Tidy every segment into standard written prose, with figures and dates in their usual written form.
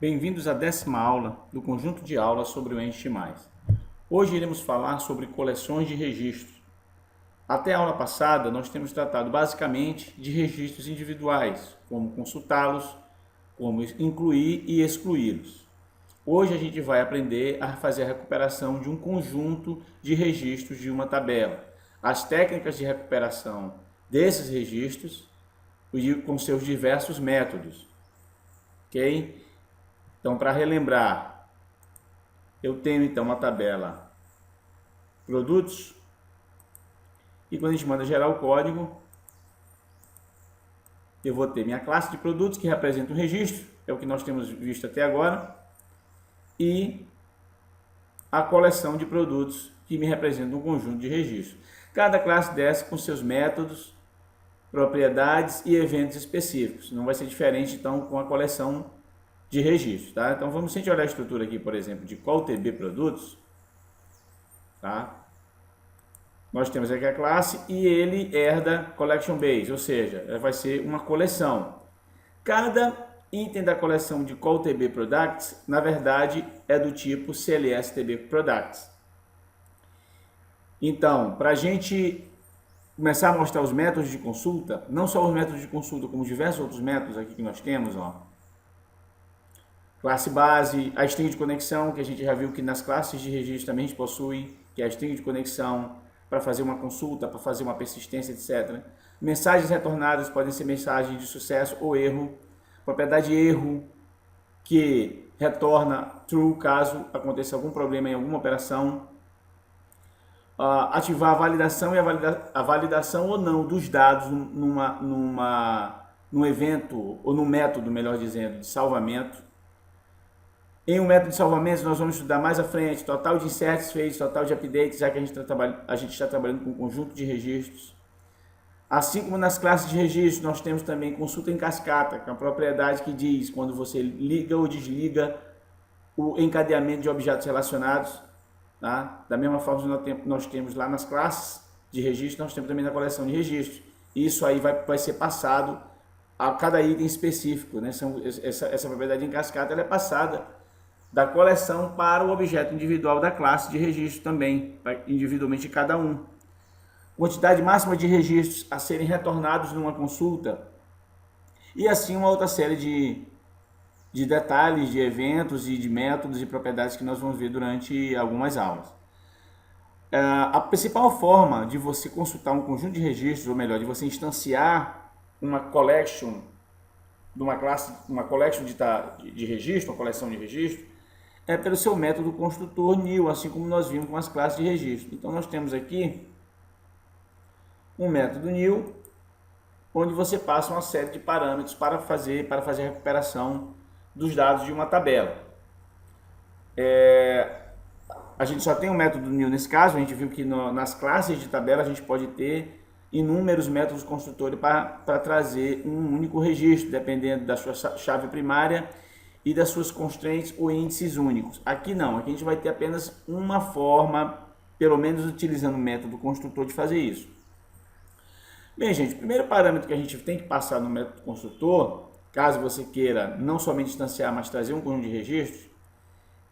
Bem-vindos à 10ª aula do conjunto de aulas sobre o Ente+. Hoje iremos falar sobre coleções de registros. Até a aula passada, nós temos tratado basicamente de registros individuais, como consultá-los, como incluir e excluí-los. Hoje a gente vai aprender a fazer a recuperação de um conjunto de registros de uma tabela, as técnicas de recuperação desses registros com seus diversos métodos. Ok? Então, para relembrar, eu tenho então uma tabela produtos e quando a gente manda gerar o código, eu vou ter minha classe de produtos que representa um registro, é o que nós temos visto até agora, e a coleção de produtos que me representa um conjunto de registros. Cada classe dessa com seus métodos, propriedades e eventos específicos. Não vai ser diferente então com a coleção de registros, tá? Então vamos, se a gente olhar a estrutura aqui, por exemplo, de CallTB produtos, tá? Nós temos aqui a classe e ele herda collection base, ou seja, vai ser uma coleção. Cada item da coleção de CallTB products, na verdade, é do tipo CLSTB products. Então, para a gente começar a mostrar os métodos de consulta, não só os métodos de consulta, como diversos outros métodos aqui que nós temos, ó. Classe base, a string de conexão, que a gente já viu que nas classes de registro também a gente possui, que é a string de conexão para fazer uma consulta, para fazer uma persistência, etc. Mensagens retornadas podem ser mensagens de sucesso ou erro. Propriedade erro, que retorna true caso aconteça algum problema em alguma operação. Ativar a validação e a validação ou não dos dados num evento, ou num método, melhor dizendo, de salvamento. Em um método de salvamento, nós vamos estudar mais à frente total de inserts feitos, total de updates, já que a gente está trabalhando com um conjunto de registros. Assim como nas classes de registros, nós temos também consulta em cascata, que é uma propriedade que diz quando você liga ou desliga o encadeamento de objetos relacionados. Tá? Da mesma forma que nós temos lá nas classes de registro, nós temos também na coleção de registros. Isso aí vai ser passado a cada item específico. Né? Essa propriedade em cascata ela é passada da coleção para o objeto individual da classe de registro também, individualmente cada um. Quantidade máxima de registros a serem retornados numa consulta e assim uma outra série de detalhes, de eventos e de métodos e propriedades que nós vamos ver durante algumas aulas. A principal forma de você consultar um conjunto de registros, ou melhor, de você instanciar uma collection de uma classe, uma collection de registro, uma coleção de registro, é pelo seu método construtor new, assim como nós vimos com as classes de registro. Então nós temos aqui um método new, onde você passa uma série de parâmetros para fazer a recuperação dos dados de uma tabela. A gente só tem um método new nesse caso, a gente viu que nas classes de tabela a gente pode ter inúmeros métodos construtores para trazer um único registro, dependendo da sua chave primária e das suas constraints ou índices únicos. Aqui não, aqui a gente vai ter apenas uma forma, pelo menos utilizando o método construtor, de fazer isso. Bem, gente, o primeiro parâmetro que a gente tem que passar no método construtor, caso você queira não somente instanciar, mas trazer um conjunto de registros,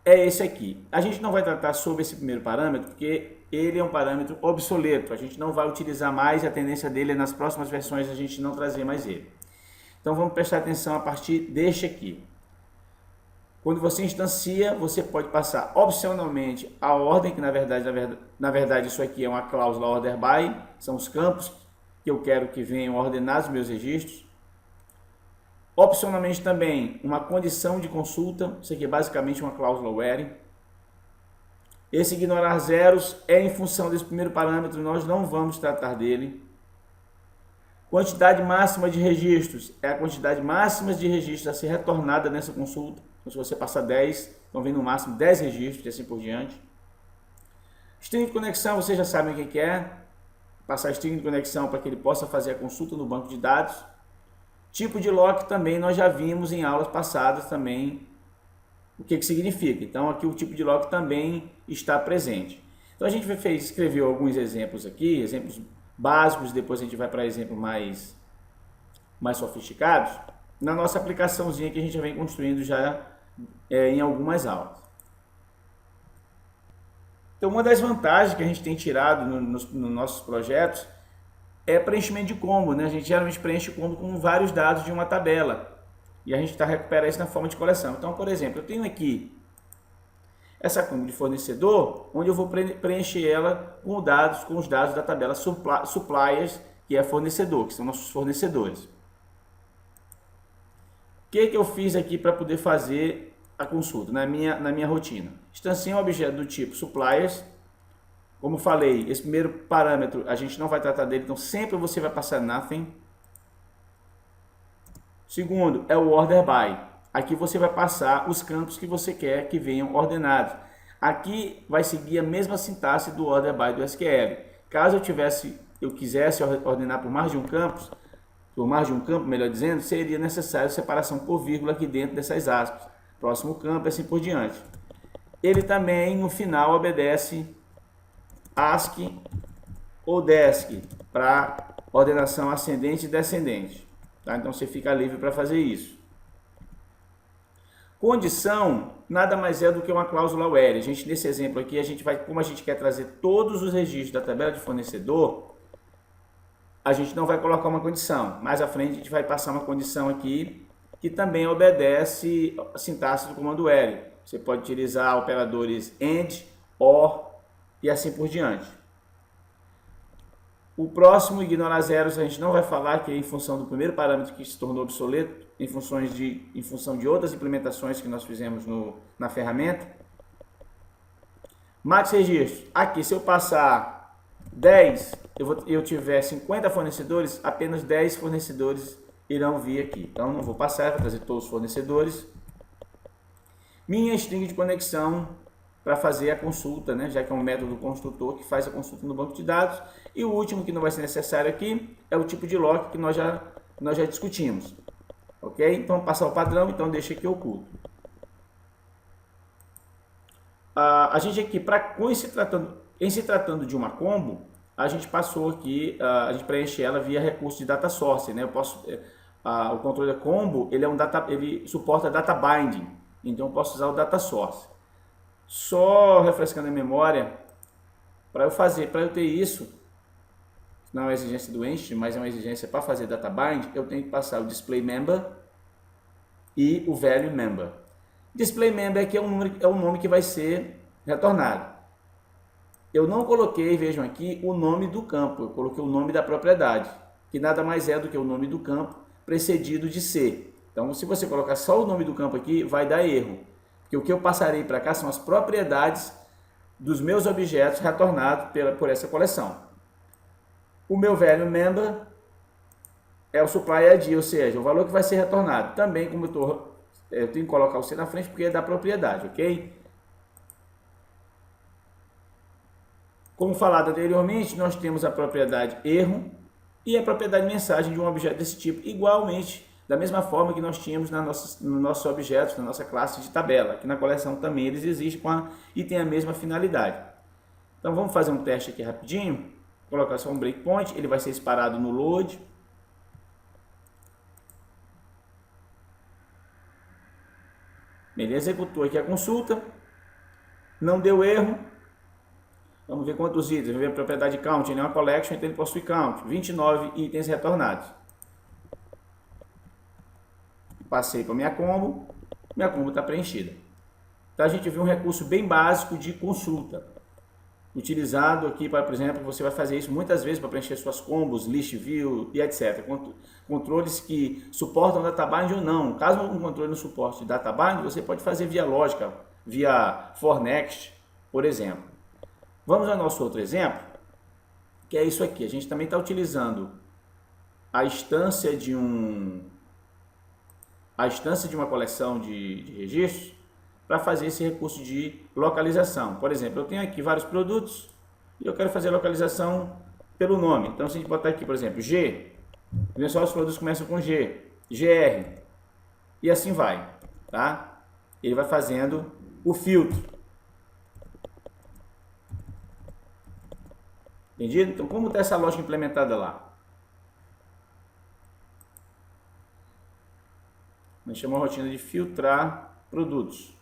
é esse aqui. A gente não vai tratar sobre esse primeiro parâmetro, porque ele é um parâmetro obsoleto, a gente não vai utilizar mais, e a tendência dele é nas próximas versões a gente não trazer mais ele. Então vamos prestar atenção a partir deste aqui. Quando você instancia, você pode passar opcionalmente a ordem, que na verdade isso aqui é uma cláusula order by, são os campos que eu quero que venham ordenados meus registros. Opcionalmente também uma condição de consulta, isso aqui é basicamente uma cláusula where. Esse ignorar zeros é em função desse primeiro parâmetro, nós não vamos tratar dele. Quantidade máxima de registros é a quantidade máxima de registros a ser retornada nessa consulta. Então, se você passar 10, então vem no máximo 10 registros e assim por diante. String de conexão, vocês já sabem o que é. Passar string de conexão para que ele possa fazer a consulta no banco de dados. Tipo de lock também nós já vimos em aulas passadas também o que significa. Então aqui o tipo de lock também está presente. Então a gente escreveu alguns exemplos aqui, exemplos básicos, depois a gente vai para exemplos mais sofisticados, na nossa aplicaçãozinha que a gente já vem construindo já em algumas aulas. Então, uma das vantagens que a gente tem tirado nos nossos projetos é preenchimento de combo, né? A gente geralmente preenche o combo com vários dados de uma tabela e a gente recupera isso na forma de coleção. Então, por exemplo, eu tenho aqui essa combo de fornecedor, onde eu vou preencher ela com os dados da tabela suppliers, que é fornecedor, que são nossos fornecedores. O que eu fiz aqui para poder fazer a consulta na minha rotina? Instanciei um objeto do tipo suppliers. Como falei, esse primeiro parâmetro a gente não vai tratar dele, então sempre você vai passar nothing. Segundo é o order by. Aqui você vai passar os campos que você quer que venham ordenados. Aqui vai seguir a mesma sintaxe do order by do SQL. Caso eu quisesse ordenar por mais de um campo, melhor dizendo, seria necessário separação por vírgula aqui dentro dessas aspas. Próximo campo e assim por diante. Ele também, no final, obedece ASCII ou DESC para ordenação ascendente e descendente. Tá? Então você fica livre para fazer isso. Condição nada mais é do que uma cláusula where. Nesse exemplo aqui, como a gente quer trazer todos os registros da tabela de fornecedor, a gente não vai colocar uma condição. Mais à frente a gente vai passar uma condição aqui que também obedece a sintaxe do comando where. Você pode utilizar operadores AND, OR e assim por diante. O próximo, ignorar zeros, a gente não vai falar, que é em função do primeiro parâmetro que se tornou obsoleto, em função de outras implementações que nós fizemos na ferramenta. Max registro. Aqui, se eu passar 10, eu tiver 50 fornecedores, apenas 10 fornecedores irão vir aqui. Então, não vou passar, vou trazer todos os fornecedores. Minha string de conexão para fazer a consulta, né? Já que é um método construtor que faz a consulta no banco de dados. E o último, que não vai ser necessário aqui, é o tipo de lock que nós já discutimos. Ok? Então, passar o padrão, então deixa aqui oculto. A gente aqui, em se tratando de uma combo, a gente passou aqui, a gente preenche ela via recurso de data source, né? O controle combo, ele suporta data binding, então eu posso usar o data source. Só refrescando a memória, para eu ter isso, não é uma exigência do Entity, mas é uma exigência para fazer data bind, eu tenho que passar o display member e o value member. Display member aqui é o nome que vai ser retornado. Eu não coloquei, vejam aqui, o nome do campo, eu coloquei o nome da propriedade, que nada mais é do que o nome do campo precedido de C. Então, se você colocar só o nome do campo aqui, vai dar erro. Porque o que eu passarei para cá são as propriedades dos meus objetos retornados por essa coleção. O meu value member é o supply ID, ou seja, o valor que vai ser retornado. Também, como eu tenho que colocar o C na frente porque é da propriedade, ok? Como falado anteriormente, nós temos a propriedade erro e a propriedade mensagem de um objeto desse tipo, igualmente, da mesma forma que nós tínhamos nos nossos objetos, na nossa classe de tabela, que na coleção também eles existem e tem a mesma finalidade. Então vamos fazer um teste aqui rapidinho, colocar só um breakpoint, ele vai ser disparado no load. Ele executou aqui a consulta, não deu erro. Vamos ver quantos itens, vamos ver a propriedade count, ele é uma collection, então ele possui count, 29 itens retornados. Passei para minha combo está preenchida. Então a gente viu um recurso bem básico de consulta, utilizado aqui para, por exemplo, você vai fazer isso muitas vezes para preencher suas combos, list view e etc. Controles que suportam databind ou não. Caso um controle não suporte databind, você pode fazer via lógica, via for next, por exemplo. Vamos ao nosso outro exemplo, que é isso aqui. A gente também está utilizando a instância de uma coleção de registros para fazer esse recurso de localização. Por exemplo, eu tenho aqui vários produtos e eu quero fazer a localização pelo nome. Então, se a gente botar aqui, por exemplo, G, só os produtos começam com G, GR, e assim vai, tá? Ele vai fazendo o filtro. Entendido? Então, como está essa lógica implementada lá? A gente chama a rotina de filtrar produtos.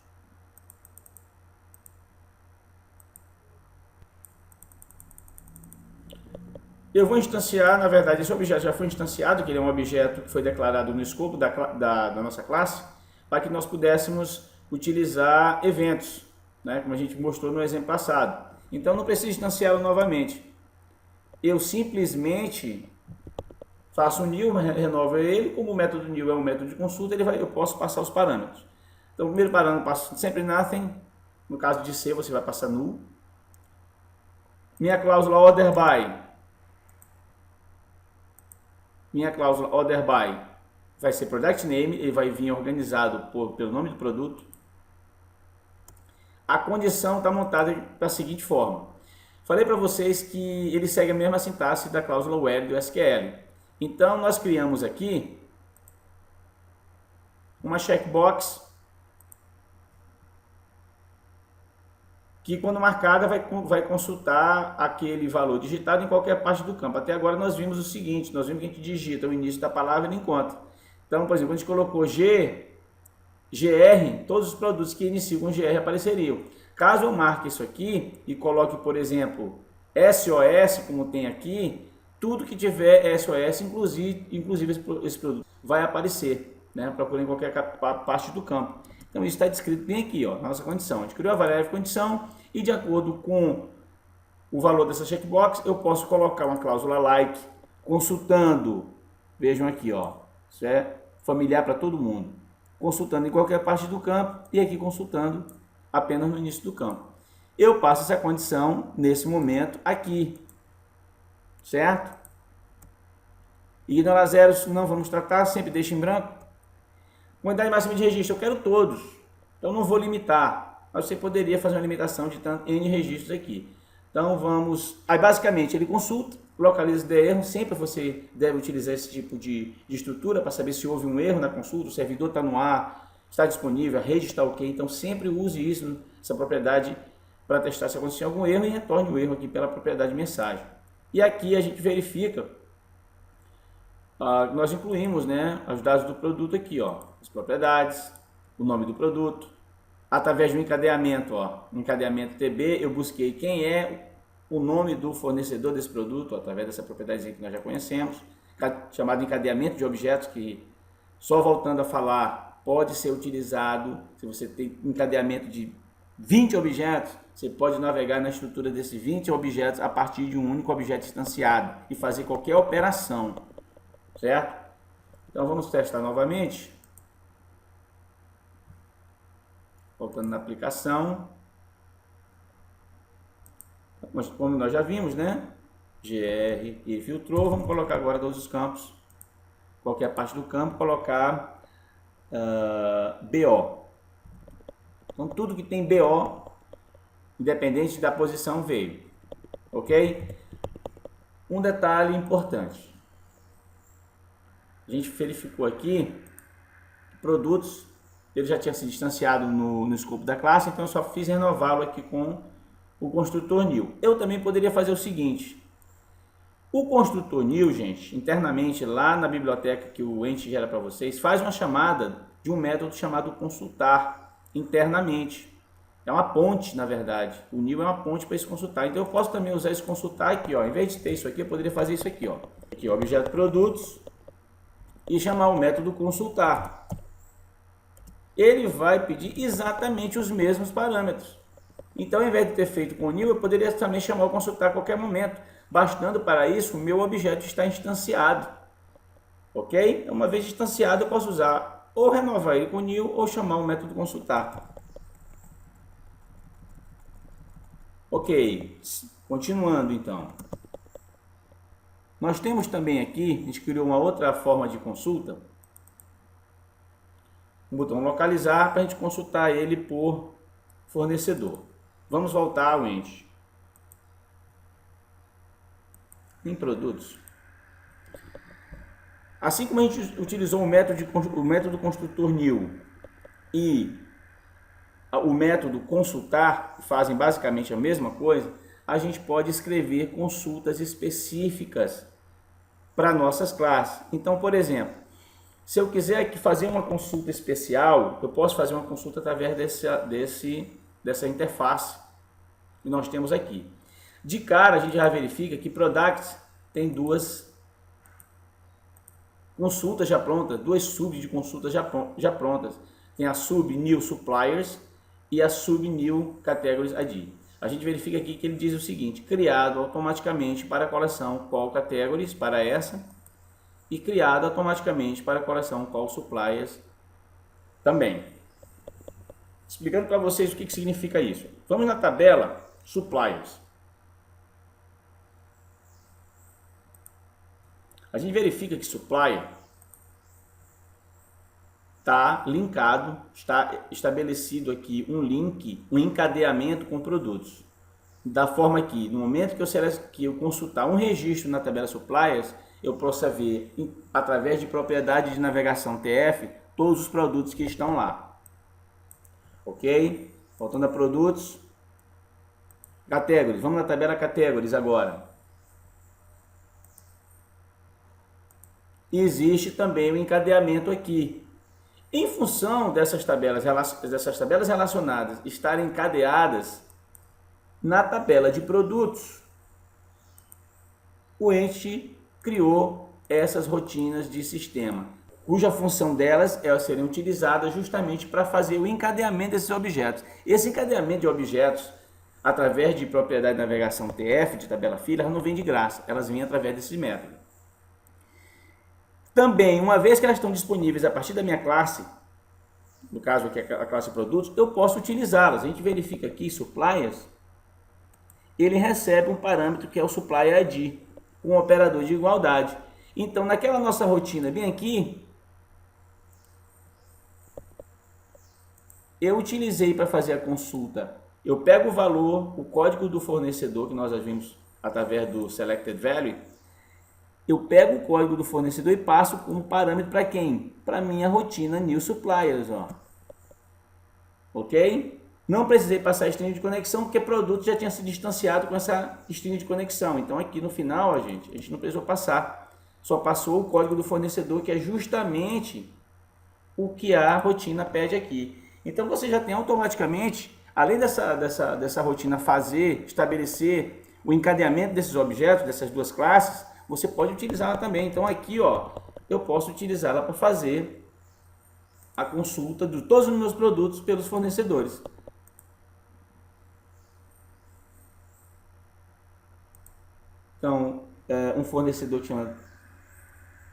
Eu vou instanciar, na verdade, esse objeto já foi instanciado, que ele é um objeto que foi declarado no escopo da nossa classe, para que nós pudéssemos utilizar eventos, né, como a gente mostrou no exemplo passado. Então, não preciso instanciá-lo novamente. Eu simplesmente faço um new, renovo ele. Como o método new é um método de consulta, eu posso passar os parâmetros. Então, o primeiro parâmetro eu passo sempre nothing. No caso de C, você vai passar null. Minha cláusula order by. Minha cláusula order by vai ser product name, ele vai vir organizado pelo nome do produto. A condição está montada da seguinte forma. Falei para vocês que ele segue a mesma sintaxe da cláusula where do SQL. Então, nós criamos aqui uma checkbox que, quando marcada, vai consultar aquele valor digitado em qualquer parte do campo. Até agora nós vimos o seguinte, nós vimos que a gente digita o início da palavra e ele encontra. Então, por exemplo, quando a gente colocou GR, todos os produtos que iniciam com GR apareceriam. Caso eu marque isso aqui e coloque, por exemplo, SOS, como tem aqui, tudo que tiver SOS, inclusive esse produto, vai aparecer, né? Procure em qualquer parte do campo. Então, isso está descrito bem aqui, ó, na nossa condição. A gente criou a variável condição e, de acordo com o valor dessa checkbox, eu posso colocar uma cláusula like, consultando, vejam aqui, ó, isso é familiar para todo mundo, consultando em qualquer parte do campo e aqui consultando apenas no início do campo. Eu passo essa condição nesse momento aqui, certo? Ignorar zeros não vamos tratar, sempre deixa em branco. Quantidade máxima de registro, eu quero todos, então não vou limitar, mas você poderia fazer uma limitação de N registros aqui. Então vamos, aí basicamente ele consulta, localiza se der erro, sempre você deve utilizar esse tipo de estrutura para saber se houve um erro na consulta, o servidor está no ar, está disponível, a rede está ok, então sempre use isso, essa propriedade, para testar se aconteceu algum erro e retorne o erro aqui pela propriedade mensagem. E aqui a gente verifica, nós incluímos, né, os dados do produto aqui, ó, as propriedades, o nome do produto, através de um encadeamento, ó, encadeamento TB, eu busquei quem é o nome do fornecedor desse produto, ó, através dessa propriedade que nós já conhecemos, chamado encadeamento de objetos, que só voltando a falar, pode ser utilizado, se você tem encadeamento de 20 objetos, você pode navegar na estrutura desses 20 objetos a partir de um único objeto instanciado e fazer qualquer operação, certo? Então vamos testar novamente. Voltando na aplicação. Como nós já vimos, né? GR e filtrou. Vamos colocar agora todos os campos. Qualquer parte do campo, colocar BO. Então tudo que tem BO, independente da posição, veio. Ok? Um detalhe importante. A gente verificou aqui que produtos, ele já tinha se distanciado no escopo da classe, então eu só fiz renová-lo aqui com o construtor new. Eu também poderia fazer o seguinte. O construtor new, gente, internamente lá na biblioteca que o ente gera para vocês, faz uma chamada de um método chamado consultar internamente. É uma ponte, na verdade. O new é uma ponte para esse consultar. Então eu posso também usar esse consultar aqui, ó. Em vez de ter isso aqui, eu poderia fazer isso aqui, ó. Aqui, ó, objeto produtos e chamar o método consultar. Ele vai pedir exatamente os mesmos parâmetros. Então, ao invés de ter feito com o new, eu poderia também chamar o consultar a qualquer momento, bastando para isso o meu objeto estar instanciado. Ok? Uma vez instanciado, eu posso usar ou renovar ele com o new ou chamar o método consultar. Ok, continuando então. Nós temos também aqui, a gente criou uma outra forma de consulta, o botão localizar para a gente consultar ele por fornecedor. Vamos voltar ao ente. Em produtos. Assim como a gente utilizou o método construtor new e o método consultar, que fazem basicamente a mesma coisa, a gente pode escrever consultas específicas para nossas classes. Então, por exemplo, Se eu quiser fazer uma consulta especial, eu posso fazer uma consulta através dessa interface que nós temos aqui. De cara, a gente já verifica que Products tem duas consultas já prontas, duas subs de consultas já prontas. Tem a sub New Suppliers e a sub New Categories ID. A gente verifica aqui que ele diz o seguinte: criado automaticamente para a coleção Call Categories, para essa, e criado automaticamente para a coleção Call Suppliers também. Explicando para vocês o que significa isso. Vamos na tabela Suppliers. A gente verifica que Supplier está linkado, está estabelecido aqui um link, um encadeamento com produtos. Da forma que, no momento que eu consultar um registro na tabela Suppliers, eu possa ver, através de propriedade de navegação TF, todos os produtos que estão lá. Ok? Voltando a produtos. Categories. Vamos na tabela Categories agora. E existe também o encadeamento aqui. Em função dessas tabelas relacionadas estarem encadeadas na tabela de produtos, o ente criou essas rotinas de sistema, cuja função delas serem utilizadas justamente para fazer o encadeamento desses objetos. Esse encadeamento de objetos, através de propriedade de navegação TF, de tabela filha, não vem de graça, elas vêm através desses métodos. Também, uma vez que elas estão disponíveis a partir da minha classe, no caso aqui a classe produtos, eu posso utilizá-las. A gente verifica aqui, suppliers, ele recebe um parâmetro que é o supplier ID, um operador de igualdade. Então, naquela nossa rotina bem aqui, eu utilizei para fazer a consulta, eu pego o valor, o código do fornecedor, que nós já vimos através do Selected Value, eu pego o código do fornecedor e passo como parâmetro para quem? Para minha rotina New Suppliers, ó. Ok? Não precisei passar a string de conexão, porque o produto já tinha se distanciado com essa string de conexão. Então aqui no final, a gente não precisou passar. Só passou o código do fornecedor, que é justamente o que a rotina pede aqui. Então você já tem automaticamente, além dessa rotina estabelecer o encadeamento desses objetos, dessas duas classes, você pode utilizá-la também. Então aqui, ó, eu posso utilizá-la para fazer a consulta de todos os meus produtos pelos fornecedores. Então, um fornecedor que chama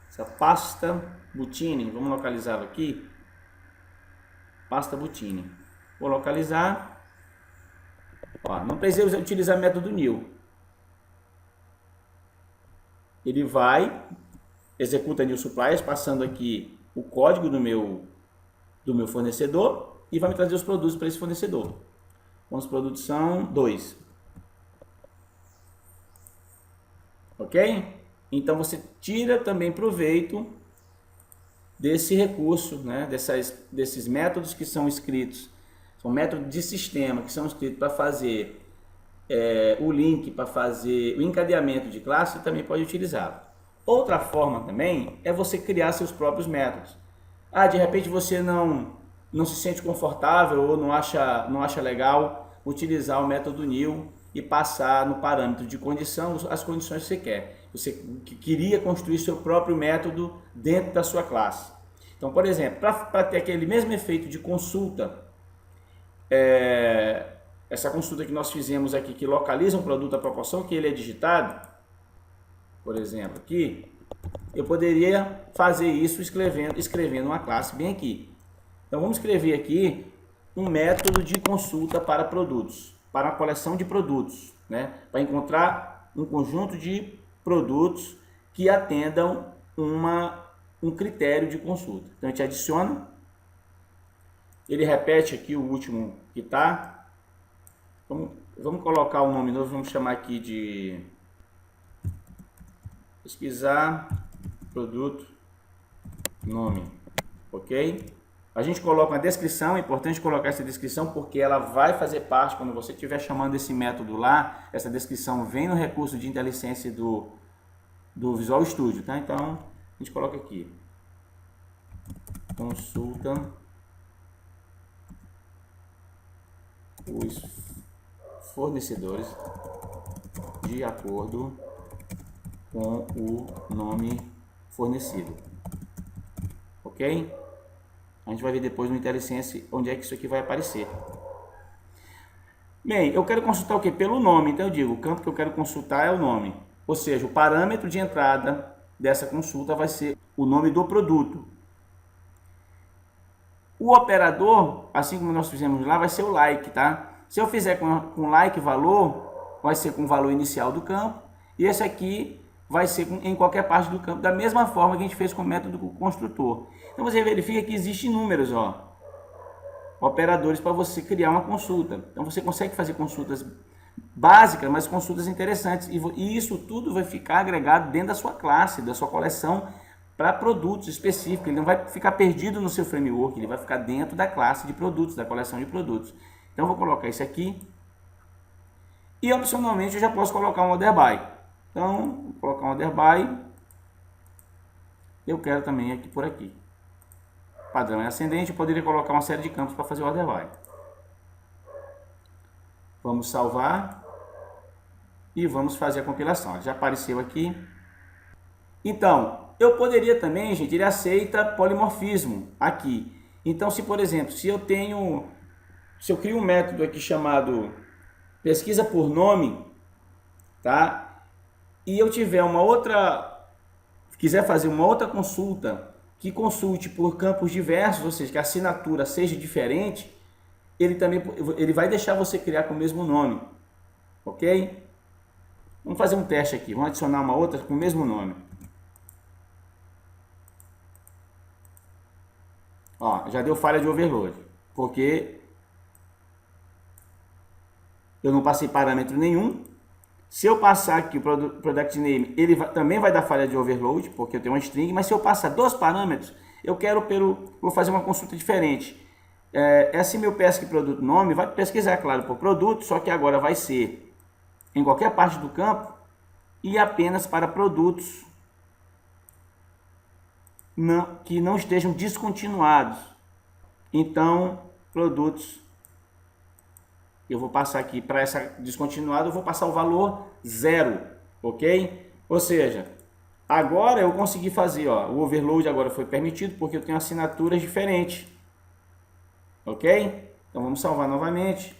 essa pasta Butini, vamos localizá-lo aqui. Pasta Butini. Vou localizar. Ó, não precisa utilizar o método new. Ele vai, executa New Suppliers, passando aqui o código do meu fornecedor e vai me trazer os produtos para esse fornecedor. Então, os produtos são 2. Ok? Então, você tira também proveito desse recurso, né? desses métodos que são escritos. São métodos de sistema que são escritos para fazer o link, para fazer o encadeamento de classe, você também pode utilizá-lo. Outra forma também é você criar seus próprios métodos. De repente você não se sente confortável ou não acha legal utilizar o método new e passar no parâmetro de condição as condições que você quer. Você queria construir seu próprio método dentro da sua classe. Então, por exemplo, para ter aquele mesmo efeito de consulta, essa consulta que nós fizemos aqui, que localiza um produto à proporção que ele é digitado, por exemplo, aqui, eu poderia fazer isso escrevendo uma classe bem aqui. Então, vamos escrever aqui um método de consulta para produtos, para a coleção de produtos, né? Para encontrar um conjunto de produtos que atendam um critério de consulta. Então, a gente adiciona, ele repete aqui o último que está. Vamos colocar o nome novo, vamos chamar aqui de pesquisar produto nome, ok? A gente coloca uma descrição, é importante colocar essa descrição porque ela vai fazer parte, quando você estiver chamando esse método lá, essa descrição vem no recurso de IntelliSense do Visual Studio, tá? Então, a gente coloca aqui. consulta os fornecedores de acordo com o nome fornecido. Ok? A gente vai ver depois no IntelliSense onde é que isso aqui vai aparecer. Bem, eu quero consultar o que? Pelo nome. Então eu digo, o campo que eu quero consultar é o nome. Ou seja, o parâmetro de entrada dessa consulta vai ser o nome do produto. O operador, assim como nós fizemos lá, vai ser o like, tá? Se eu fizer com like valor, vai ser com o valor inicial do campo. E esse aqui vai ser em qualquer parte do campo, da mesma forma que a gente fez com o método construtor. Então você verifica que existem números, ó, operadores para você criar uma consulta. Então você consegue fazer consultas básicas, mas consultas interessantes. E isso tudo vai ficar agregado dentro da sua classe, da sua coleção, para produtos específicos. Ele não vai ficar perdido no seu framework, ele vai ficar dentro da classe de produtos, da coleção de produtos. Então eu vou colocar isso aqui. E opcionalmente eu já posso colocar um order by. Então, vou colocar um order by. Eu quero também aqui por aqui. Padrão é ascendente, eu poderia colocar uma série de campos para fazer o order by. Vamos salvar e vamos fazer a compilação. Já apareceu aqui. Então, eu poderia também, gente, ele aceita polimorfismo aqui. Então, se por exemplo, se eu crio um método aqui chamado pesquisa por nome, tá? E eu tiver quiser fazer uma outra consulta que consulte por campos diversos, ou seja, que a assinatura seja diferente, ele vai deixar você criar com o mesmo nome, ok? Vamos fazer um teste aqui, vamos adicionar uma outra com o mesmo nome. Ó, já deu falha de overload, porque eu não passei parâmetro nenhum. Se eu passar aqui o product name, ele também vai dar falha de overload, porque eu tenho uma string, mas se eu passar 2 parâmetros, vou fazer uma consulta diferente. Esse meu pesc produto nome vai pesquisar, claro, por produto, só que agora vai ser em qualquer parte do campo e apenas para produtos que não estejam descontinuados. Então, produtos, eu vou passar aqui para essa descontinuada, eu vou passar o valor 0, ok? Ou seja, agora eu consegui fazer, ó, o overload agora foi permitido porque eu tenho assinaturas diferentes, ok? Então vamos salvar novamente.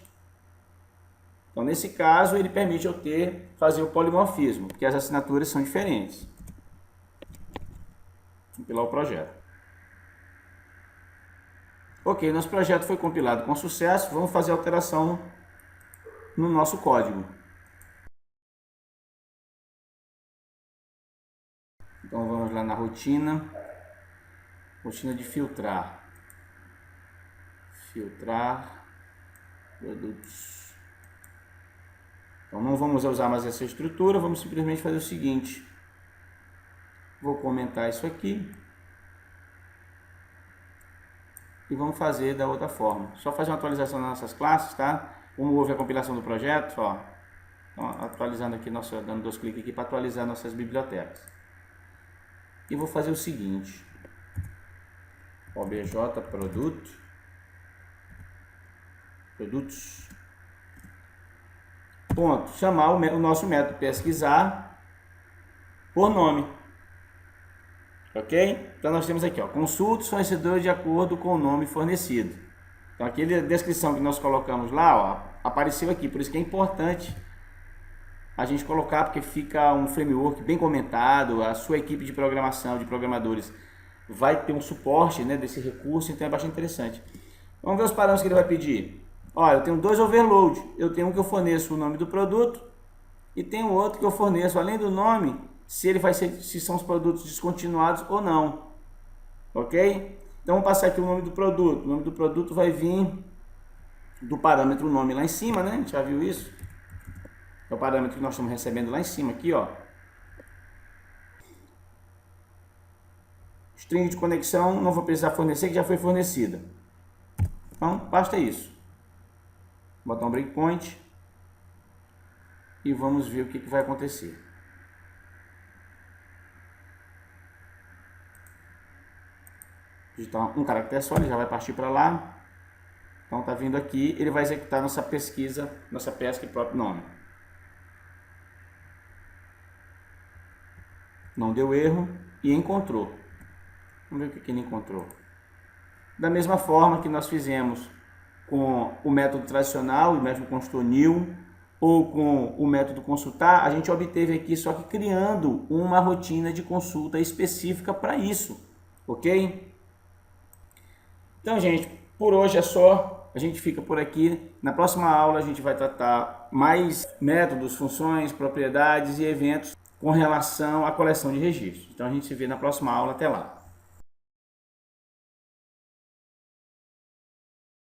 Então nesse caso ele permite eu fazer o polimorfismo, porque as assinaturas são diferentes. Vou compilar o projeto. Ok, nosso projeto foi compilado com sucesso, vamos fazer a alteração no nosso código. Então vamos lá na rotina de filtrar produtos. Então não vamos usar mais essa estrutura, vamos simplesmente fazer o seguinte, vou comentar isso aqui e vamos fazer da outra forma, só fazer uma atualização nas nossas classes, tá? Como houve a compilação do projeto, ó, então, atualizando aqui, dando 2 cliques aqui para atualizar nossas bibliotecas. E vou fazer o seguinte, obj produtos, ponto, chamar o nosso método pesquisar por nome, ok? Então nós temos aqui, ó, consulta os fornecedores de acordo com o nome fornecido. Então aquela descrição que nós colocamos lá, ó, apareceu aqui, por isso que é importante a gente colocar, porque fica um framework bem comentado, a sua equipe de programação, de programadores, vai ter um suporte, né, desse recurso, então é bastante interessante. Vamos ver os parâmetros que ele vai pedir. Olha, eu tenho 2 overload, eu tenho um que eu forneço o nome do produto e tenho outro que eu forneço, além do nome, se são os produtos descontinuados ou não, ok? Então vamos passar aqui o nome do produto. O nome do produto vai vir do parâmetro nome lá em cima, né? A gente já viu isso? É o parâmetro que nós estamos recebendo lá em cima, aqui, ó. String de conexão, não vou precisar fornecer, que já foi fornecida. Então, basta isso. Vou botar um breakpoint e vamos ver o que vai acontecer. digitar um caractere só, ele já vai partir para lá. Então tá vindo aqui, ele vai executar nossa pesquisa, nossa pesca em próprio nome. Não deu erro e encontrou. Vamos ver o que ele encontrou. Da mesma forma que nós fizemos com o método tradicional, o método consultor new, ou com o método consultar, a gente obteve aqui só que criando uma rotina de consulta específica para isso, ok? Então, gente, por hoje é só. A gente fica por aqui. Na próxima aula a gente vai tratar mais métodos, funções, propriedades e eventos com relação à coleção de registros. Então a gente se vê na próxima aula. Até lá!